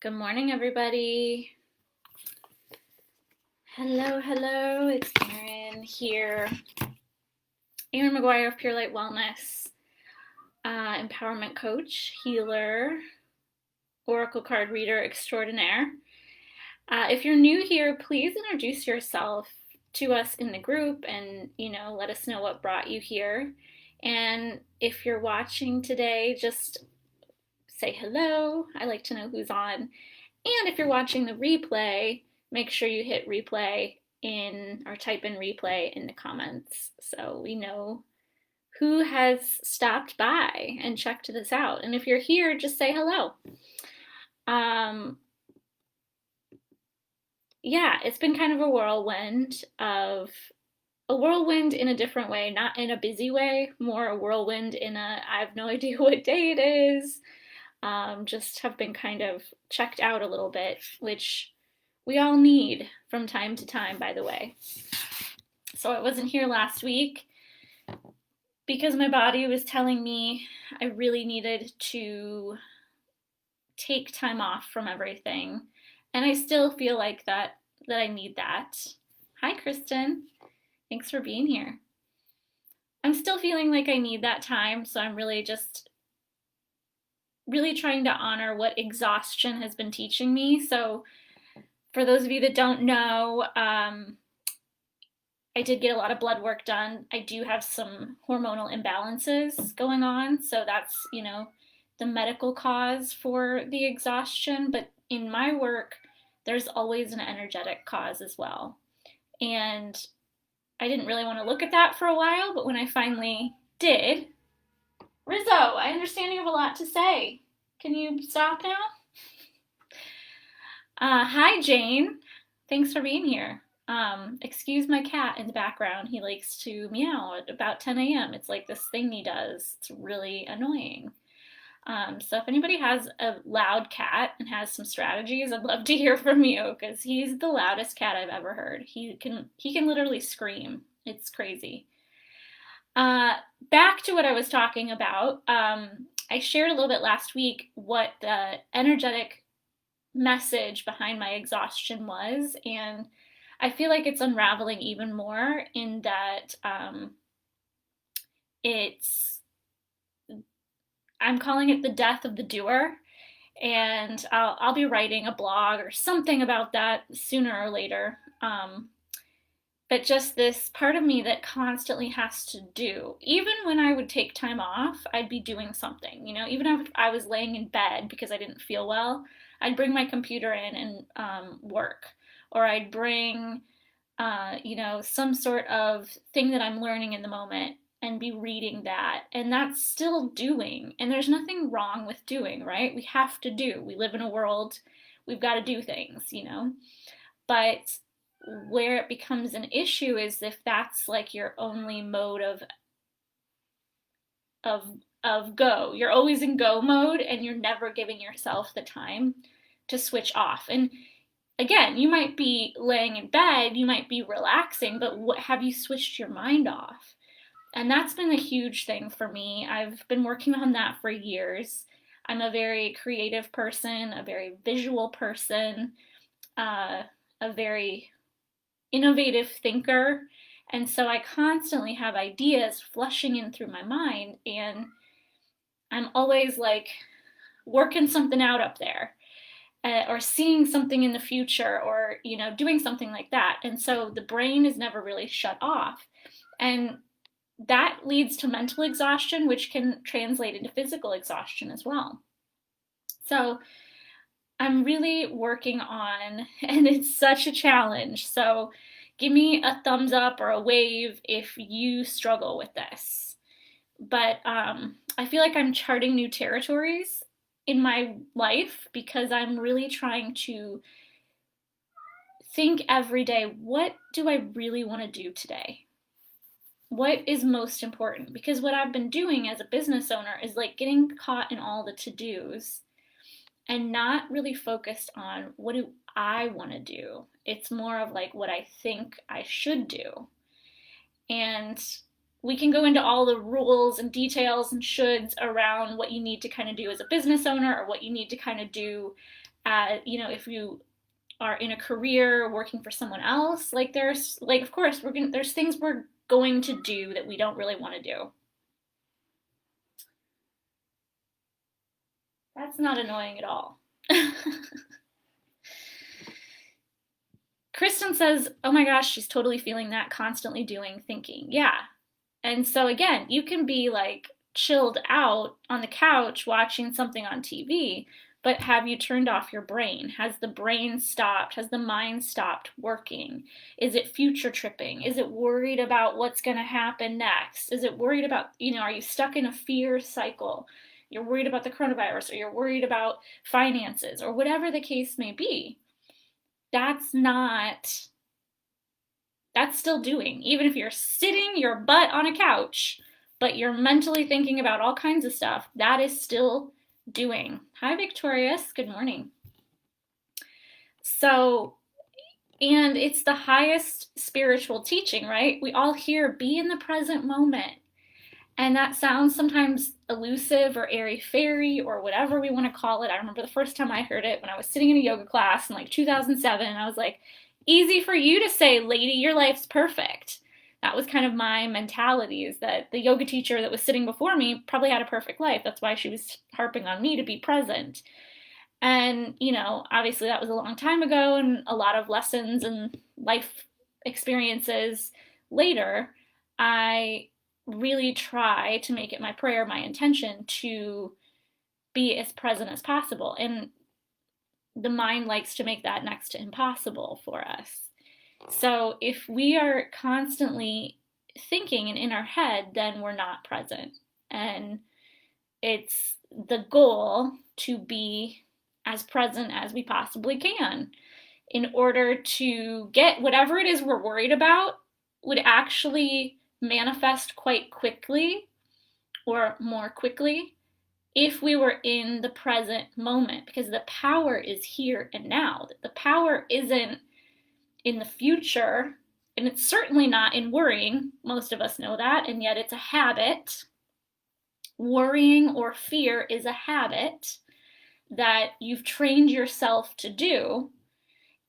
Good morning, everybody. Hello. It's Erin here. Erin McGuire of Pure Light Wellness, empowerment coach, healer, oracle card reader extraordinaire. If you're new here, please introduce yourself to us in the group and, let us know what brought you here. And if you're watching today, just say hello. I like to know who's on. And if you're watching the replay, make sure you hit replay or type in replay in the comments so we know who has stopped by and checked this out. And if you're here, just say hello. Yeah, it's been kind of a whirlwind in a different way, not in a busy way, more a whirlwind in a I have no idea what day it is. Just have been kind of checked out a little bit, which we all need from time to time, by the way. So I wasn't here last week because my body was telling me I really needed to take time off from everything. And I still feel like that I need that. Hi, Kristen. Thanks for being here. I'm still feeling like I need that time, so I'm really trying to honor what exhaustion has been teaching me. So for those of you that don't know, I did get a lot of blood work done. I do have some hormonal imbalances going on, so that's, the medical cause for the exhaustion. But in my work, there's always an energetic cause as well. And I didn't really want to look at that for a while, but when I finally did, Rizzo, I understand you have a lot to say. Can you stop now? Hi, Jane. Thanks for being here. Excuse my cat in the background. He likes to meow at about 10 a.m. It's like this thing he does. It's really annoying. So if anybody has a loud cat and has some strategies, I'd love to hear from you because he's the loudest cat I've ever heard. He can literally scream. It's crazy. Back to what I was talking about. I shared a little bit last week what the energetic message behind my exhaustion was, and I feel like it's unraveling even more in that I'm calling it the death of the doer, and I'll be writing a blog or something about that sooner or later. But just this part of me that constantly has to do. Even when I would take time off, I'd be doing something, even if I was laying in bed because I didn't feel well, I'd bring my computer in and work. Or I'd bring, some sort of thing that I'm learning in the moment and be reading that. And that's still doing. And there's nothing wrong with doing, right? We have to do. We live in a world, we've got to do things, But where it becomes an issue is if that's like your only mode of go. You're always in go mode and you're never giving yourself the time to switch off. And again, you might be laying in bed, you might be relaxing, but what have you switched your mind off? And that's been a huge thing for me. I've been working on that for years. I'm a very creative person, a very visual person, a very innovative thinker. And so I constantly have ideas flushing in through my mind, and I'm always like working something out up there. Or seeing something in the future, or doing something like that. And so the brain is never really shut off, and that leads to mental exhaustion, which can translate into physical exhaustion as well. So I'm really working on, and it's such a challenge. So give me a thumbs up or a wave if you struggle with this. But I feel like I'm charting new territories in my life because I'm really trying to think every day, what do I really want to do today? What is most important? Because what I've been doing as a business owner is like getting caught in all the to-dos and not really focused on what do I want to do. It's more of like what I think I should do. And we can go into all the rules and details and shoulds around what you need to kind of do as a business owner or what you need to kind of do if you are in a career working for someone else, like there's like of course there's things we're going to do that we don't really want to do. That's not annoying at all. Kristen says, oh my gosh, she's totally feeling that, constantly doing, thinking. Yeah. And so again, you can be like chilled out on the couch watching something on TV, but have you turned off your brain? Has the brain stopped? Has the mind stopped working? Is it future tripping? Is it worried about what's going to happen next? Is it worried about, are you stuck in a fear cycle? You're worried about the coronavirus, or you're worried about finances, or whatever the case may be. That's still doing. Even if you're sitting your butt on a couch, but you're mentally thinking about all kinds of stuff, that is still doing. Hi, Victorious. Good morning. So, and it's the highest spiritual teaching, right? We all hear, be in the present moment. And that sounds sometimes elusive or airy-fairy or whatever we want to call it. I remember the first time I heard it when I was sitting in a yoga class in like 2007. I was like, easy for you to say, lady, your life's perfect. That was kind of my mentality, is that the yoga teacher that was sitting before me probably had a perfect life. That's why she was harping on me to be present. And, obviously that was a long time ago, and a lot of lessons and life experiences later, I really try to make it my prayer, my intention to be as present as possible. And the mind likes to make that next to impossible for us. So if we are constantly thinking and in our head, then we're not present. And it's the goal to be as present as we possibly can in order to get whatever it is we're worried about would actually manifest quite quickly or more quickly if we were in the present moment, because the power is here and now. The power isn't in the future, and it's certainly not in worrying. Most of us know that, and yet it's a habit. Worrying or fear is a habit that you've trained yourself to do,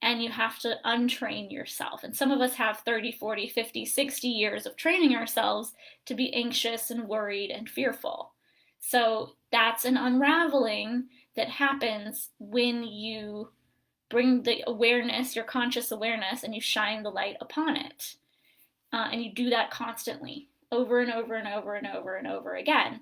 and you have to untrain yourself. And some of us have 30, 40, 50, 60 years of training ourselves to be anxious and worried and fearful. So that's an unraveling that happens when you bring the awareness, your conscious awareness, and you shine the light upon it. And you do that constantly, over and over and over and over and over again.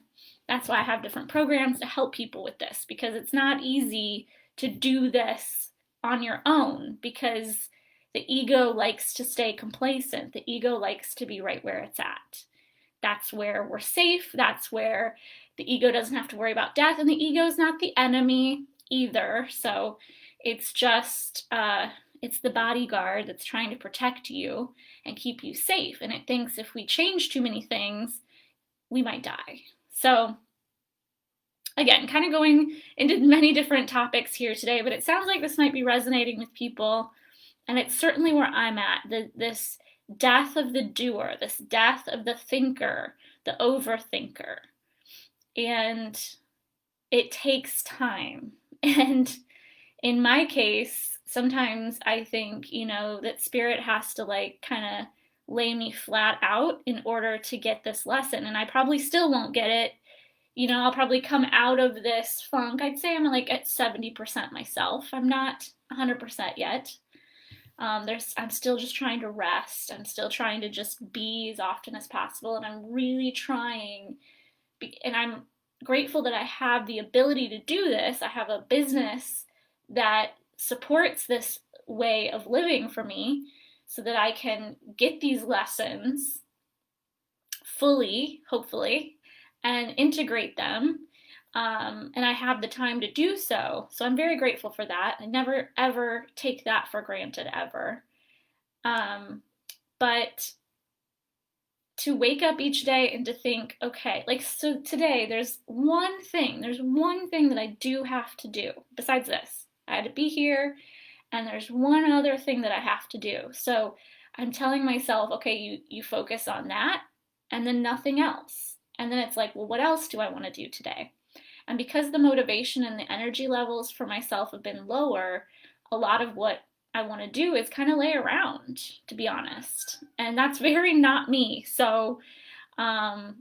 That's why I have different programs to help people with this, because it's not easy to do this on your own, because the ego likes to stay complacent. The ego likes to be right where it's at. That's where we're safe. That's where the ego doesn't have to worry about death, and the ego is not the enemy either. So it's just, it's the bodyguard that's trying to protect you and keep you safe. And it thinks if we change too many things, we might die. So again, kind of going into many different topics here today, but it sounds like this might be resonating with people. And it's certainly where I'm at. This death of the doer, this death of the thinker, the overthinker. And it takes time. And in my case, sometimes I think, that spirit has to kind of lay me flat out in order to get this lesson. And I probably still won't get it. I'll probably come out of this funk. I'd say I'm at 70% myself. I'm not 100% yet. I'm still just trying to rest. I'm still trying to just be as often as possible. And I'm really trying, and I'm grateful that I have the ability to do this. I have a business that supports this way of living for me so that I can get these lessons fully, hopefully, and integrate them. And I have the time to do so. So I'm very grateful for that. I never, ever take that for granted, ever. But to wake up each day and to think, okay, so today there's one thing that I do have to do besides this. I had to be here, and there's one other thing that I have to do. So I'm telling myself, okay, you focus on that, and then nothing else. And then it's like, well, what else do I want to do today? And because the motivation and the energy levels for myself have been lower, a lot of what I want to do is kind of lay around, to be honest. And that's very not me. So I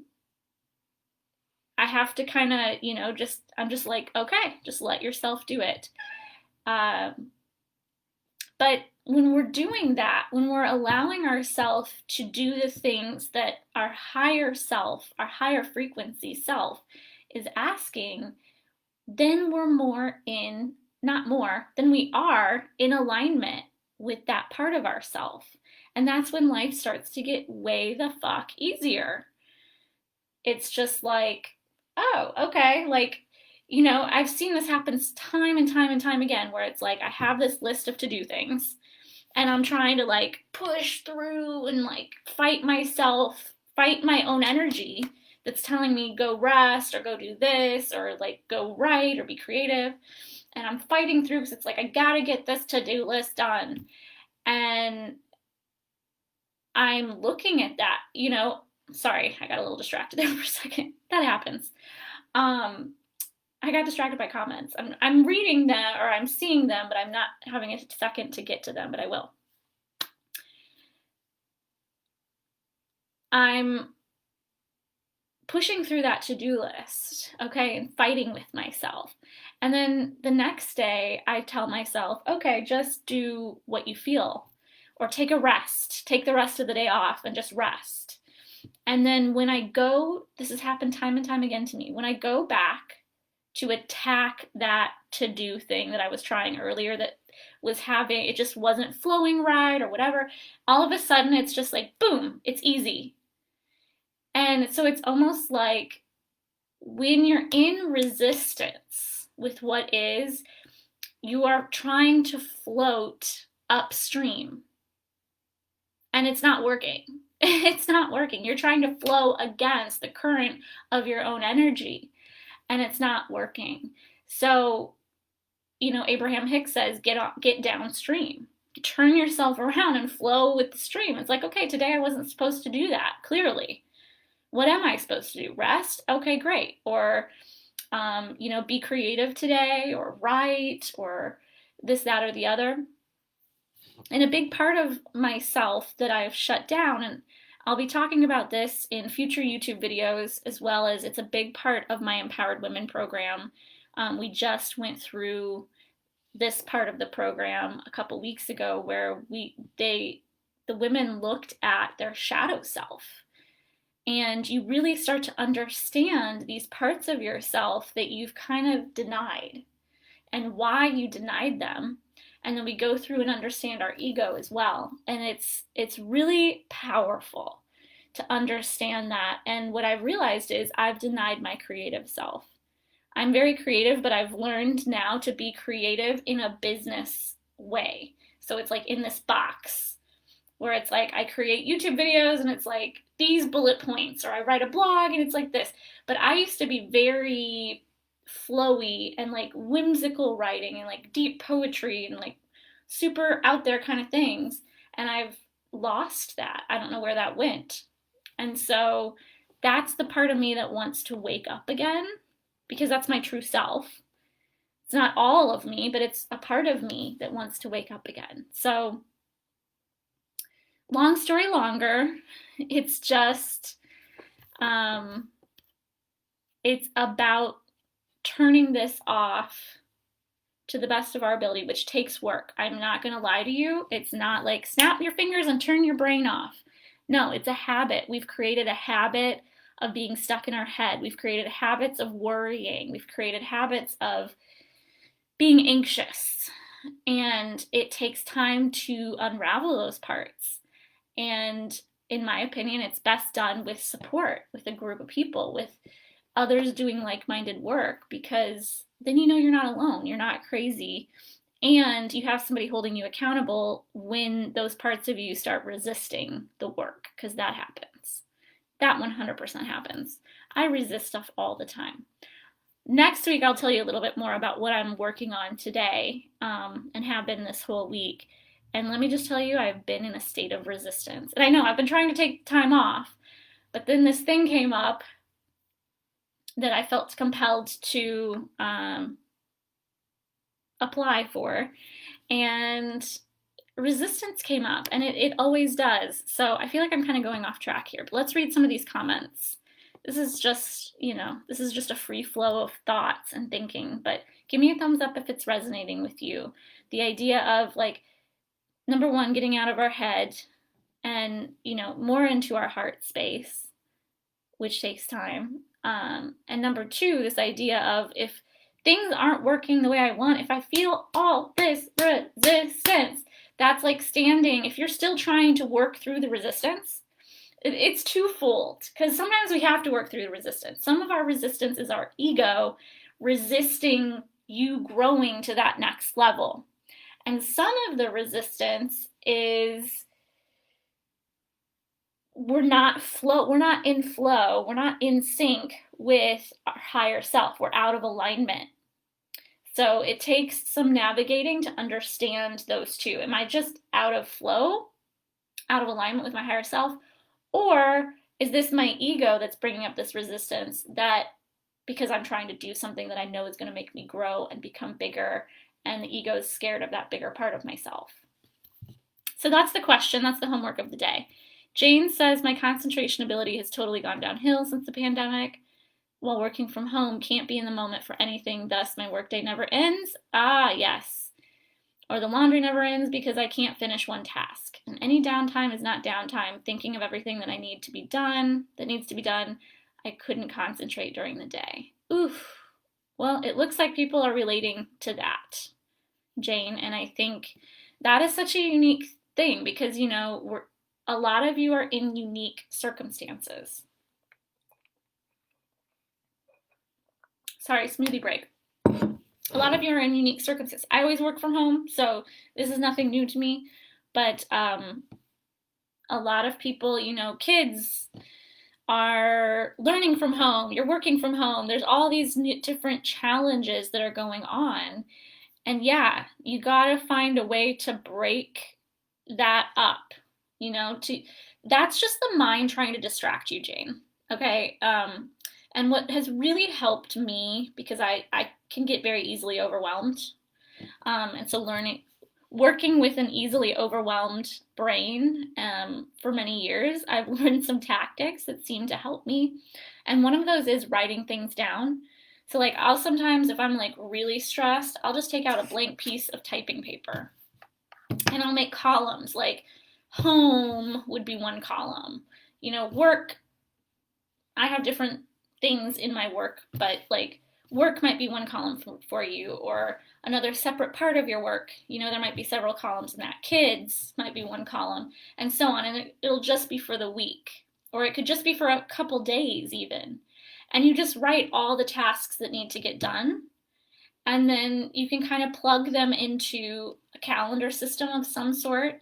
have to kind of, I'm just like, okay, just let yourself do it. But when we're doing that, when we're allowing ourselves to do the things that our higher self, our higher frequency self is asking, then we're more in, not more, then we are in alignment with that part of ourself. And that's when life starts to get way the fuck easier. It's just like, oh, okay, like, I've seen this happen time and time and time again where it's like I have this list of to do things and I'm trying to like push through and like fight myself, fight my own energy that's telling me go rest or go do this or like go write or be creative. And I'm fighting through because it's like I gotta get this to-do list done. And I'm looking at that, sorry, I got a little distracted there for a second. That happens. I got distracted by comments. I'm reading them or I'm seeing them, but I'm not having a second to get to them, but I will. I'm pushing through that to-do list, okay, and fighting with myself. And then the next day I tell myself, okay, just do what you feel or take a rest, take the rest of the day off and just rest. And then when I go, this has happened time and time again to me, when I go back to attack that to-do thing that I was trying earlier that was having, it just wasn't flowing right or whatever, all of a sudden it's just like, boom, it's easy. And so it's almost like when you're in resistance with what is, you are trying to float upstream. And it's not working. It's not working. You're trying to flow against the current of your own energy, and it's not working. So, Abraham Hicks says, get downstream. Turn yourself around and flow with the stream. It's like, okay, today I wasn't supposed to do that, clearly. What am I supposed to do? Rest? Okay, great. Or, be creative today, or write, or this, that, or the other. And a big part of myself that I've shut down, and I'll be talking about this in future YouTube videos, as well as it's a big part of my Empowered Women program. We just went through this part of the program a couple weeks ago where the women looked at their shadow self. And you really start to understand these parts of yourself that you've kind of denied and why you denied them. And then we go through and understand our ego as well. And it's really powerful to understand that. And what I've realized is I've denied my creative self. I'm very creative, but I've learned now to be creative in a business way. So it's like in this box where it's like I create YouTube videos and it's like these bullet points, or I write a blog and it's like this. But I used to be very flowy and like whimsical writing and like deep poetry and like super out there kind of things. And I've lost that. I don't know where that went. And so that's the part of me that wants to wake up again, because that's my true self. It's not all of me, but it's a part of me that wants to wake up again. So long story longer, it's just, it's about turning this off to the best of our ability, which takes work. I'm not going to lie to you. It's not like snap your fingers and turn your brain off. No, it's a habit. We've created a habit of being stuck in our head. We've created habits of worrying. We've created habits of being anxious. And it takes time to unravel those parts. And in my opinion, it's best done with support, with a group of people, with others doing like-minded work, because then you're not alone, you're not crazy, and you have somebody holding you accountable when those parts of you start resisting the work, because that happens. That 100% happens. I resist stuff all the time. Next week, I'll tell you a little bit more about what I'm working on today, and have been this whole week. And let me just tell you, I've been in a state of resistance. And I know I've been trying to take time off, but then this thing came up that I felt compelled to apply for. And resistance came up, and it always does. So I feel like I'm kind of going off track here, but let's read some of these comments. This is just, this is just a free flow of thoughts and thinking, but give me a thumbs up if it's resonating with you. The idea of, like, number one, getting out of our head and, more into our heart space, which takes time. And number two, this idea of, if things aren't working the way I want, if I feel all this resistance, that's like standing, if you're still trying to work through the resistance, it's twofold, because sometimes we have to work through the resistance. Some of our resistance is our ego resisting you growing to that next level. And some of the resistance is we're not in flow, we're not in sync with our higher self, we're out of alignment. So it takes some navigating to understand those two. Am I just out of flow, out of alignment with my higher self? Or is this my ego that's bringing up this resistance, that because I'm trying to do something that I know is going to make me grow and become bigger, and the ego is scared of that bigger part of myself? So that's the question. That's the homework of the day. Jane says, my concentration ability has totally gone downhill since the pandemic. While working from home, can't be in the moment for anything, thus my workday never ends. Ah, yes. Or the laundry never ends because I can't finish one task. And any downtime is not downtime. Thinking of everything that needs to be done, I couldn't concentrate during the day. Oof. Well, it looks like people are relating to that, Jane, and I think that is such a unique thing, because, a lot of you are in unique circumstances. Sorry, smoothie break. A lot of you are in unique circumstances. I always work from home, so this is nothing new to me. But a lot of people, kids are learning from home. You're working from home. There's all these different challenges that are going on. And yeah, you gotta find a way to break that up. That's just the mind trying to distract you, Jane. Okay? And what has really helped me, because I can get very easily overwhelmed, and so working with an easily overwhelmed brain for many years, I've learned some tactics that seem to help me. And one of those is writing things down. So, like, I'll sometimes, if I'm like really stressed, I'll just take out a blank piece of typing paper and I'll make columns. Like, home would be one column. Work, I have different things in my work, but like, work might be one column for you, or another separate part of your work. There might be several columns in that. Kids might be one column, and so on. And it'll just be for the week, or it could just be for a couple days even. And you just write all the tasks that need to get done, and then you can kind of plug them into a calendar system of some sort,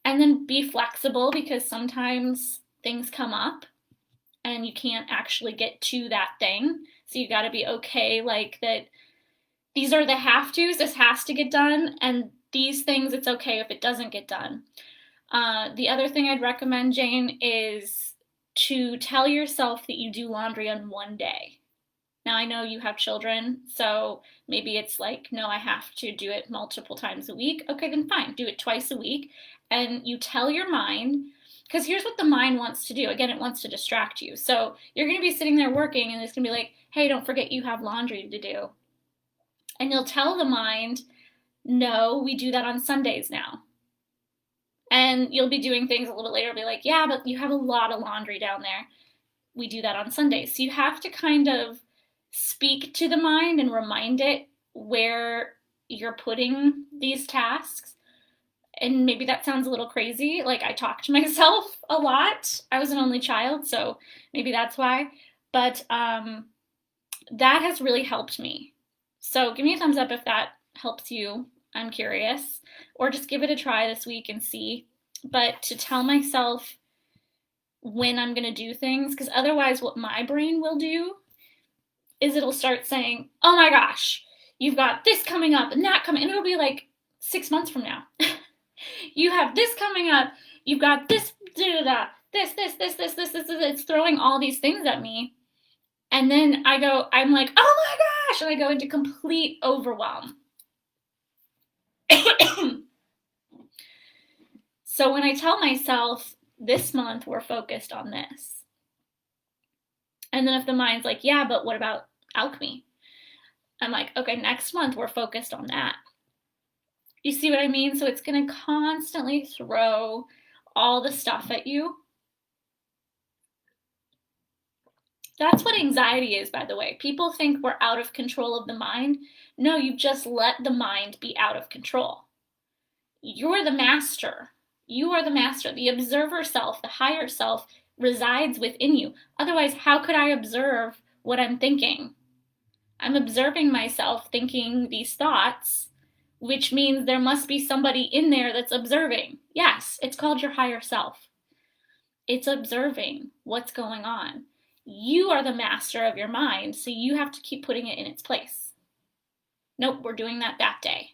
and then be flexible, because sometimes things come up and you can't actually get to that thing. So you got to be okay, like, that these are the have-tos, this has to get done, and these things, it's okay if it doesn't get done. The other thing I'd recommend, Jane, is to tell yourself that you do laundry on one day. Now, I know you have children, so maybe it's like, no, I have to do it multiple times a week. Okay, then fine, do it twice a week. And you tell your mind, because here's what the mind wants to do. Again, it wants to distract you. So you're going to be sitting there working, and it's going to be like, hey, don't forget you have laundry to do. And you'll tell the mind, no, we do that on Sundays now. And you'll be doing things a little later, be like, yeah, but you have a lot of laundry down there. We do that on Sundays. So you have to kind of speak to the mind and remind it where you're putting these tasks. And maybe that sounds a little crazy. Like, I talk to myself a lot. I was an only child, so maybe that's why. But that has really helped me. So give me a thumbs up if that helps you. I'm curious. Or just give it a try this week and see. But to tell myself when I'm going to do things, because otherwise what my brain will do is it'll start saying, oh my gosh, you've got this coming up and that coming, and it'll be like 6 months from now. You have this coming up, you've got this, this. It's throwing all these things at me. And then I'm like, oh my gosh, and I go into complete overwhelm. So when I tell myself this month we're focused on this, and then if the mind's like, yeah, but what about alchemy? I'm like, okay, next month we're focused on that. You see what I mean? So it's going to constantly throw all the stuff at you. That's what anxiety is, by the way. People think we're out of control of the mind. No, you just let the mind be out of control. You're the master. You are the master. The observer self, the higher self, resides within you. Otherwise, how could I observe what I'm thinking? I'm observing myself thinking these thoughts, which means there must be somebody in there that's observing. Yes, it's called your higher self. It's observing what's going on. You are the master of your mind, so you have to keep putting it in its place. Nope, we're doing that day.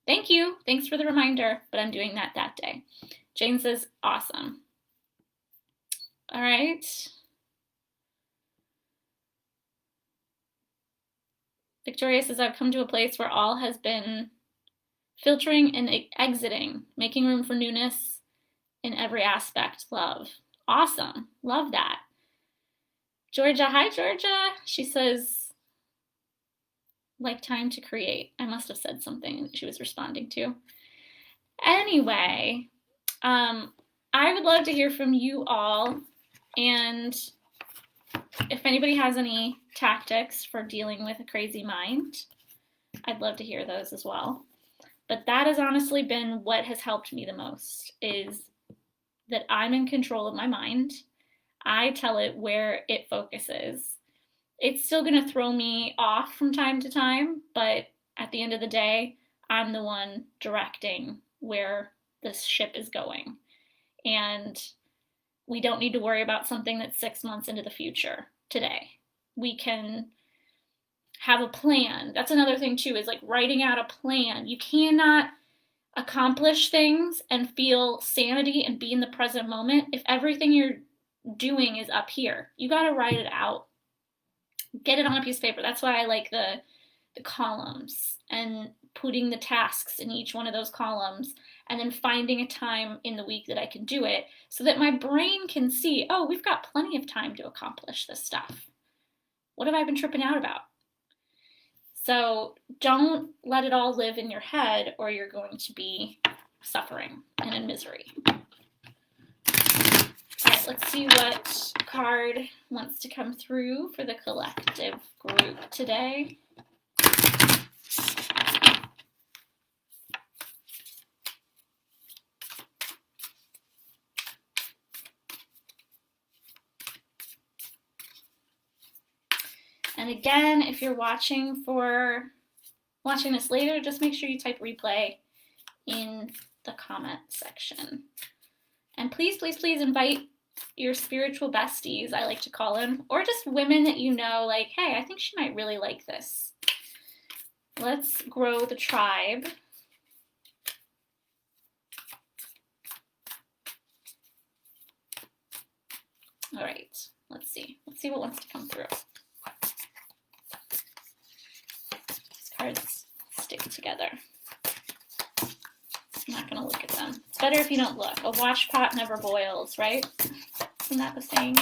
Thank you. Thanks for the reminder, but I'm doing that day. Jane says, awesome. All right. Victoria says, I've come to a place where all has been filtering and exiting, making room for newness in every aspect. Love. Awesome. Love that. Georgia, hi, Georgia. She says, like time to create. I must have said something that she was responding to. Anyway, I would love to hear from you all. And if anybody has any tactics for dealing with a crazy mind, I'd love to hear those as well. But that has honestly been what has helped me the most, is that I'm in control of my mind. I tell it where it focuses. It's still going to throw me off from time to time, but at the end of the day, I'm the one directing where this ship is going. And we don't need to worry about something that's 6 months into the future today. We can have a plan. That's another thing too, is like writing out a plan. You cannot accomplish things and feel sanity and be in the present moment if everything you're doing is up here. You got to write it out. Get it on a piece of paper. That's why I like the columns and putting the tasks in each one of those columns and then finding a time in the week that I can do it so that my brain can see, oh, we've got plenty of time to accomplish this stuff. What have I been tripping out about? So don't let it all live in your head or you're going to be suffering and in misery. All right, let's see what card wants to come through for the collective group today. And again, if you're watching this later, just make sure you type replay in the comment section. And please, please, please invite your spiritual besties, I like to call them, or just women that you know, like, hey, I think she might really like this. Let's grow the tribe. All right, let's see. Let's see what wants to come through. These cards stick together. I'm not going to look at them. It's better if you don't look. A wash pot never boils, right? Isn't that the saying?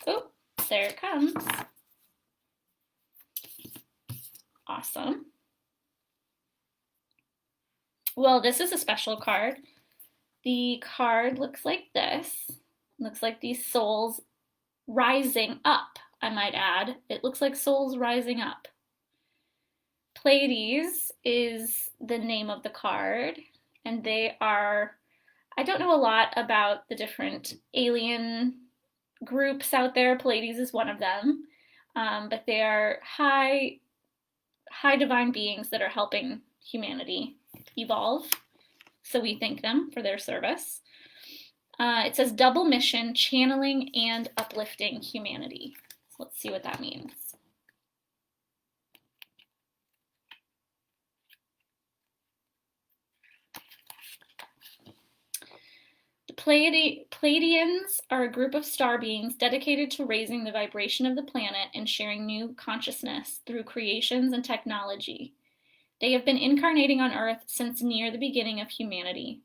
Oh, there it comes. Awesome. Well, this is a special card. The card looks like this. It looks like these souls rising up, I might add. It looks like souls rising up. Pleiades is the name of the card, and they are, I don't know a lot about the different alien groups out there. Pleiades is one of them, but they are high divine beings that are helping humanity evolve. So we thank them for their service. It says double mission, channeling and uplifting humanity. So let's see what that means. Pleiadians are a group of star beings dedicated to raising the vibration of the planet and sharing new consciousness through creations and technology. They have been incarnating on Earth since near the beginning of humanity.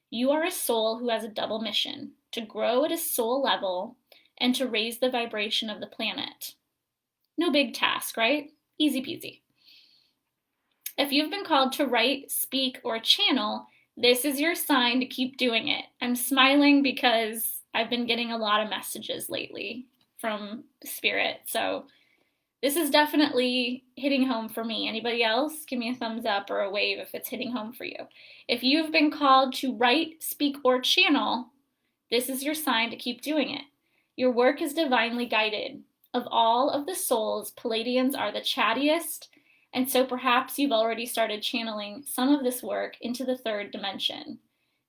You are a soul who has a double mission: to grow at a soul level and to raise the vibration of the planet. No big task, right? Easy peasy. If you've been called to write, speak, or channel, this is your sign to keep doing it. I'm smiling because I've been getting a lot of messages lately from Spirit, so this is definitely hitting home for me. Anybody else? Give me a thumbs up or a wave if it's hitting home for you. If you've been called to write, speak, or channel, this is your sign to keep doing it. Your work is divinely guided. Of all of the souls, Pleiadians are the chattiest, and so perhaps you've already started channeling some of this work into the third dimension.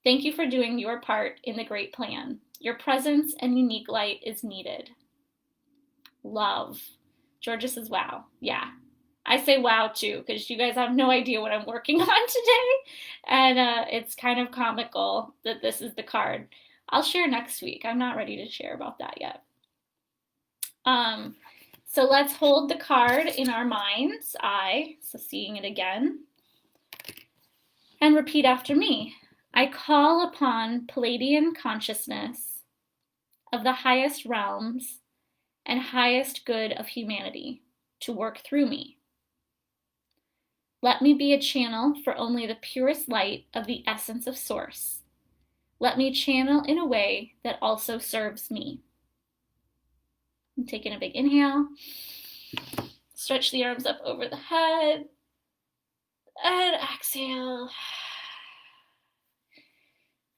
Thank you for doing your part in the great plan. Your presence and unique light is needed. Love. Georgia says, wow. Yeah. I say wow too, because you guys have no idea what I'm working on today. And it's kind of comical that this is the card. I'll share next week. I'm not ready to share about that yet. So let's hold the card in our mind's eye. So seeing it again. And repeat after me. I call upon Pleiadian consciousness of the highest realms and highest good of humanity to work through me. Let me be a channel for only the purest light of the essence of Source. Let me channel in a way that also serves me. I'm taking a big inhale. Stretch the arms up over the head. And exhale.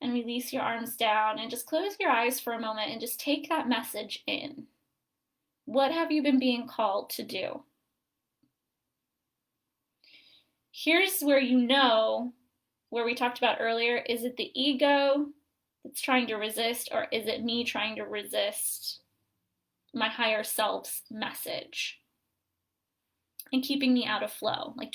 And release your arms down and just close your eyes for a moment and just take that message in. What have you been being called to do? Here's where you know, where we talked about earlier, is it the ego that's trying to resist, or is it me trying to resist my higher self's message and keeping me out of flow? Like,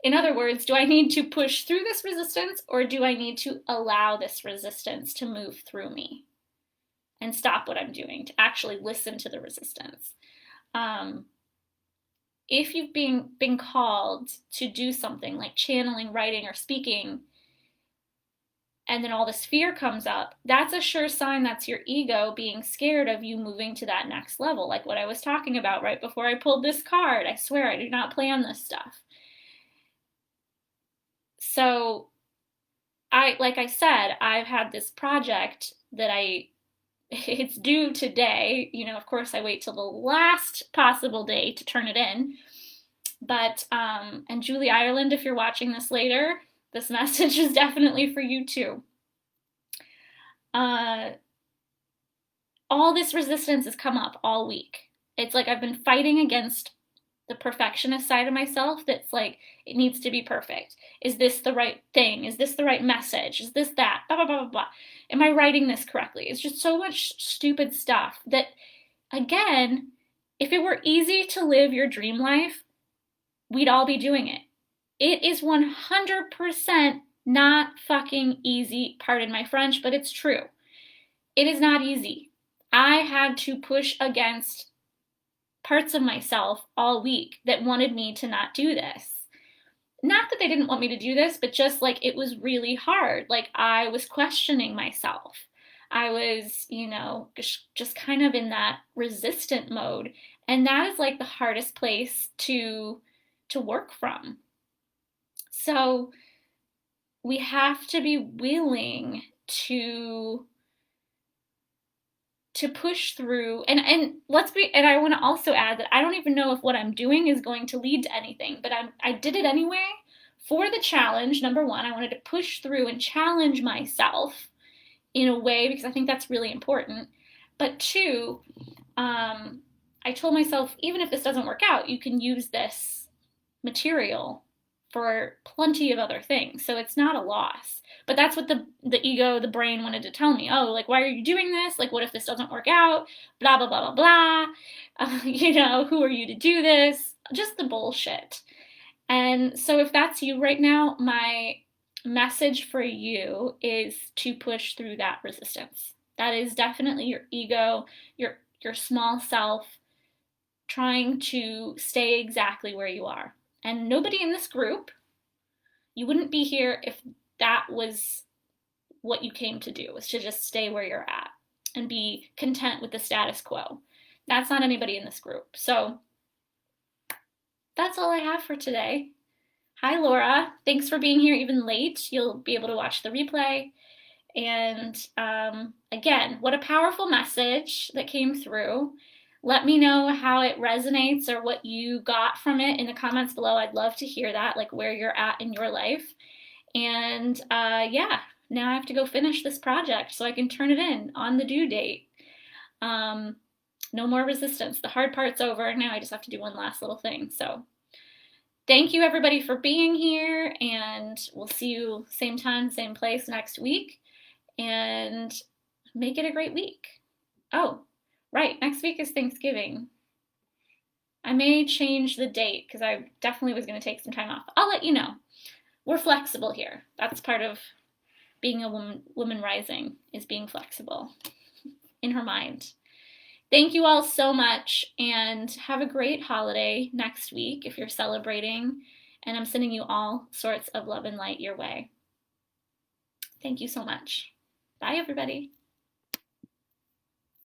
in other words, do I need to push through this resistance, or do I need to allow this resistance to move through me and stop what I'm doing to actually listen to the resistance? If you've been called to do something like channeling, writing, or speaking, and then all this fear comes up, that's a sure sign that's your ego being scared of you moving to that next level, like what I was talking about right before I pulled this card. I swear I do not plan this stuff. So like I said, I've had this project that it's due today. You know, of course I wait till the last possible day to turn it in. But, and Julie Ireland, if you're watching this later, this message is definitely for you too. All this resistance has come up all week. It's like I've been fighting against the perfectionist side of myself that's like, it needs to be perfect. Is this the right thing? Is this the right message? Is this that? Blah, blah, blah, blah, blah. Am I writing this correctly? It's just so much stupid stuff that, again, if it were easy to live your dream life, we'd all be doing it. It is 100% not fucking easy. Pardon my French, but it's true. It is not easy. I had to push against parts of myself all week that wanted me to not do this. Not that they didn't want me to do this, but just like it was really hard. Like I was questioning myself. I was, just kind of in that resistant mode. And that is like the hardest place to work from. So we have to be willing to push through, and I want to also add that I don't even know if what I'm doing is going to lead to anything, but I did it anyway for the challenge. Number one, I wanted to push through and challenge myself in a way because I think that's really important. But two, I told myself, even if this doesn't work out, you can use this material for plenty of other things. So it's not a loss. But that's what the ego, the brain wanted to tell me. Oh, like, why are you doing this? Like, what if this doesn't work out? Blah, blah, blah, blah, blah. Who are you to do this? Just the bullshit. And so if that's you right now, my message for you is to push through that resistance. That is definitely your ego, your small self trying to stay exactly where you are. And nobody in this group, you wouldn't be here if that was what you came to do, was to just stay where you're at and be content with the status quo. That's not anybody in this group. So that's all I have for today. Hi, Laura. Thanks for being here even late. You'll be able to watch the replay. And again, what a powerful message that came through. Let me know how it resonates or what you got from it in the comments below. I'd love to hear that, like where you're at in your life. And yeah, now I have to go finish this project so I can turn it in on the due date. No more resistance. The hard part's over. Now I just have to do one last little thing. So thank you everybody for being here, and we'll see you same time, same place next week. And make it a great week. Oh, right, next week is Thanksgiving. I may change the date because I definitely was going to take some time off. I'll let you know. We're flexible here. That's part of being a woman rising, is being flexible in her mind. Thank you all so much, and have a great holiday next week if you're celebrating. And I'm sending you all sorts of love and light your way. Thank you so much. Bye, everybody.